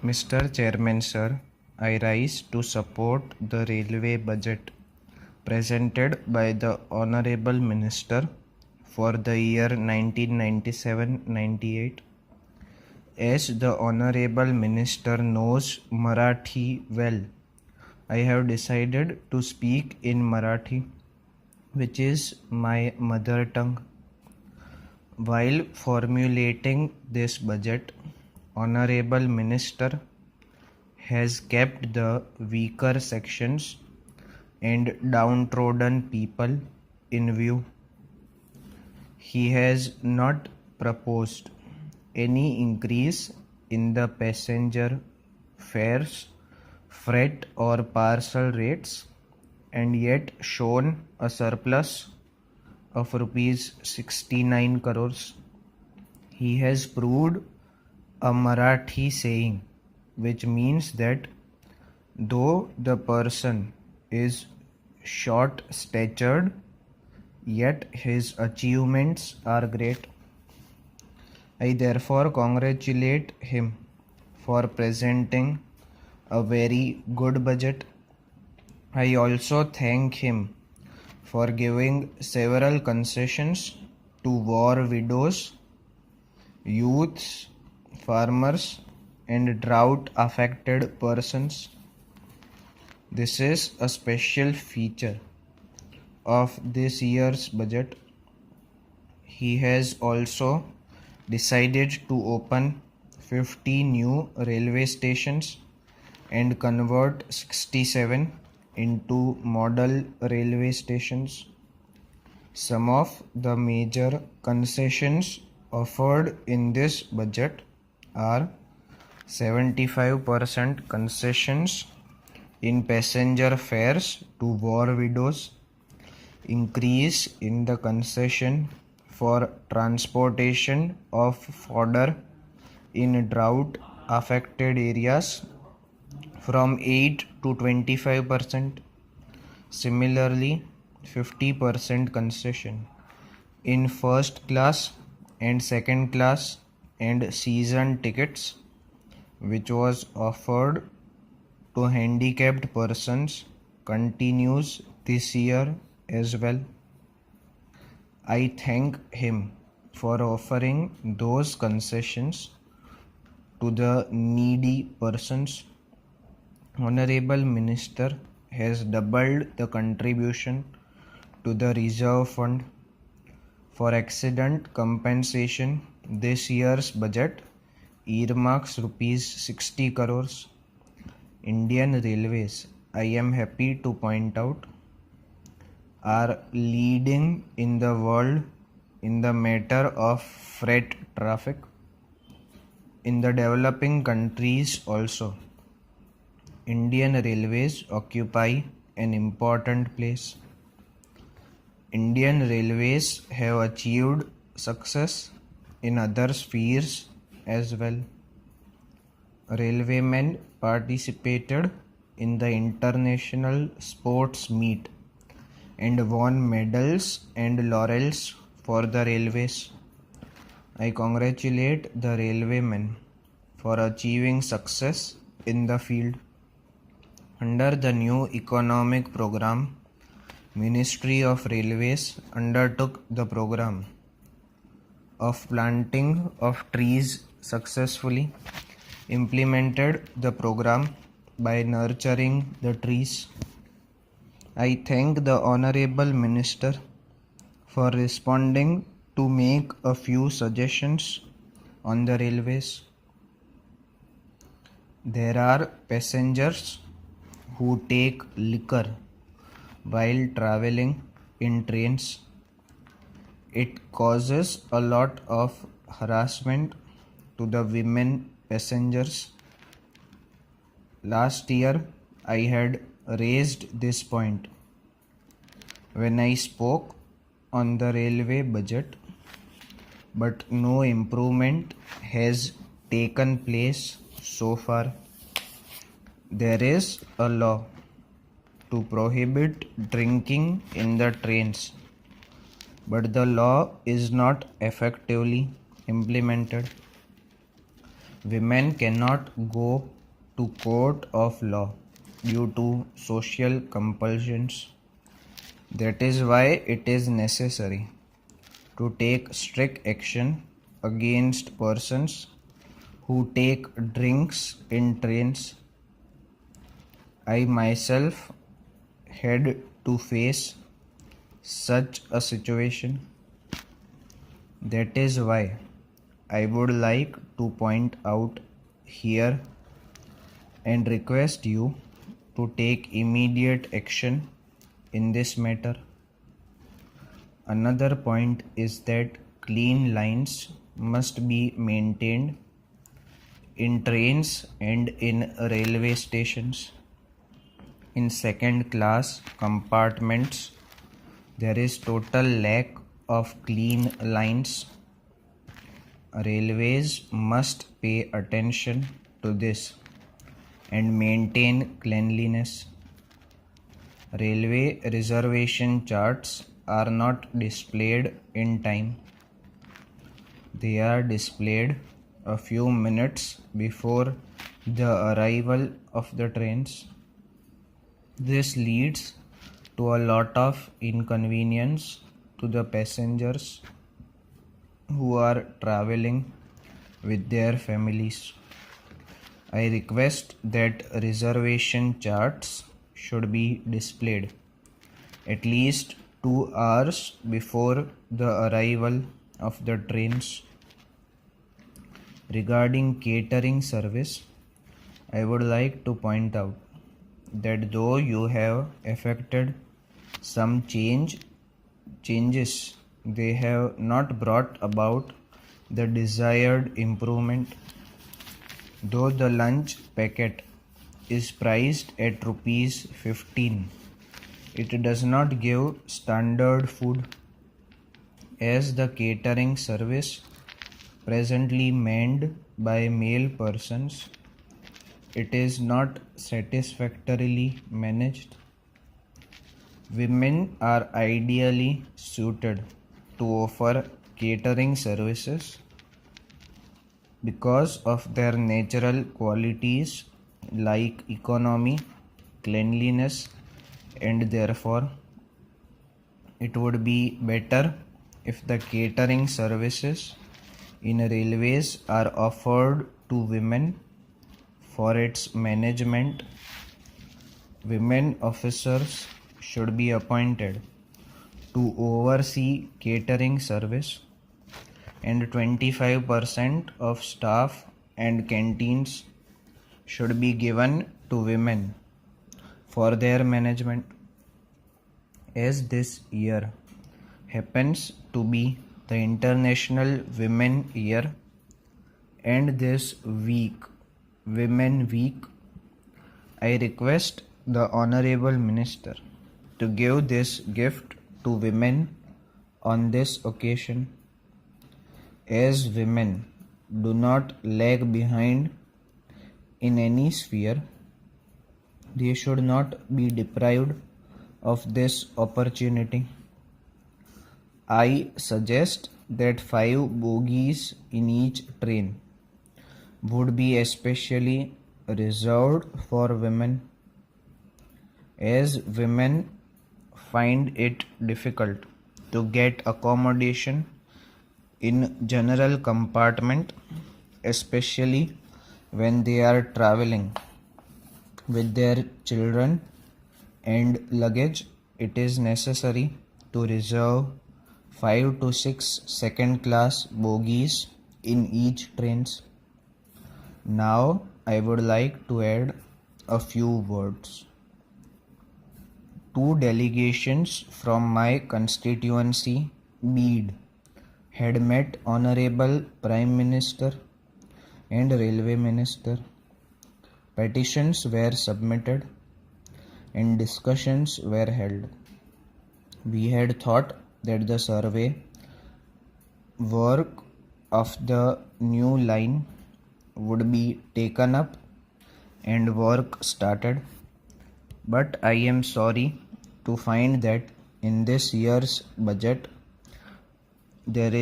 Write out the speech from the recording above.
Mr. Chairman, sir, I rise to support the railway budget presented by the Honorable Minister for the year 1997-98. As the Honorable Minister knows Marathi well, I have decided to speak in Marathi, which is my mother tongue. While formulating this budget, Honorable Minister has kept the weaker sections and downtrodden people in view. He has not proposed any increase in the passenger fares, freight or parcel rates, and yet shown a surplus of rupees 69 crores. He has proved a Marathi saying, which means that though the person is short-statured, yet his achievements are great. I therefore congratulate him for presenting a very good budget. I also thank him for giving several concessions to war widows, youths, farmers, and drought affected persons. This is a special feature of this year's budget. He has also decided to open 50 new railway stations and convert 67 into model railway stations. Some of the major concessions offered in this budget are 75% concessions in passenger fares to war widows, increase in the concession for transportation of fodder in drought affected areas from 8 to 25%. Similarly, 50% concession in first class and second class and season tickets, which was offered to handicapped persons, continues this year as well. I thank him for offering those concessions to the needy persons. Honorable Minister has doubled the contribution to the reserve fund for accident compensation. This year's budget earmarks rupees 60 crores. Indian Railways, I am happy to point out, are leading in the world in the matter of freight traffic. In the developing countries also, Indian Railways occupy an important place. Indian Railways have achieved success in other spheres as well. Railwaymen participated in the international sports meet and won medals and laurels for the railways. I congratulate the railwaymen for achieving success in the field. Under the new economic program, Ministry of Railways undertook the program of planting of trees successfully, implemented the program by nurturing the trees. I thank the Honorable Minister for responding to make a few suggestions on the railways. There are passengers who take liquor while traveling in trains. It causes a lot of harassment to the women passengers. Last year, I had raised this point when I spoke on the railway budget, but no improvement has taken place so far. There is a law to prohibit drinking in the trains, but the law is not effectively implemented. Women cannot go to court of law due to social compulsions. That is why it is necessary to take strict action against persons who take drinks in trains. I myself had to face such a situation. That is why I would like to point out here and request you to take immediate action in this matter. Another point is that clean lines must be maintained in trains and in railway stations. In second class compartments, there is total lack of clean lines. Railways must pay attention to this and maintain cleanliness. Railway reservation charts are not displayed in time. They are displayed a few minutes before the arrival of the trains. This leads to a lot of inconvenience to the passengers who are traveling with their families. I request that reservation charts should be displayed at least 2 hours before the arrival of the trains. Regarding catering service, I would like to point out that though you have effected some changes, they have not brought about the desired improvement. Though the lunch packet is priced at ₹15, it does not give standard food. As the catering service presently manned by male persons, it is not satisfactorily managed. Women are ideally suited to offer catering services because of their natural qualities like economy, cleanliness, and therefore it would be better if the catering services in railways are offered to women. For its management, women officers should be appointed to oversee catering service, and 25% of staff and canteens should be given to women for their management. As this year happens to be the International Women Year and this week, Women Week, I request the Honorable Minister to give this gift to women on this occasion. As women do not lag behind in any sphere, they should not be deprived of this opportunity. I suggest that 5 bogies in each train would be especially reserved for women, as women find it difficult to get accommodation in general compartment, especially when they are traveling with their children and luggage. It is necessary to reserve 5 to 6 second class bogies in each trains. Now I would like to add a few words. 2 delegations from my constituency, Bede, had met Honorable Prime Minister and Railway Minister. Petitions were submitted and discussions were held. We had thought that the survey work of the new line would be taken up and work started, but I am sorry to find that in this year's budget there is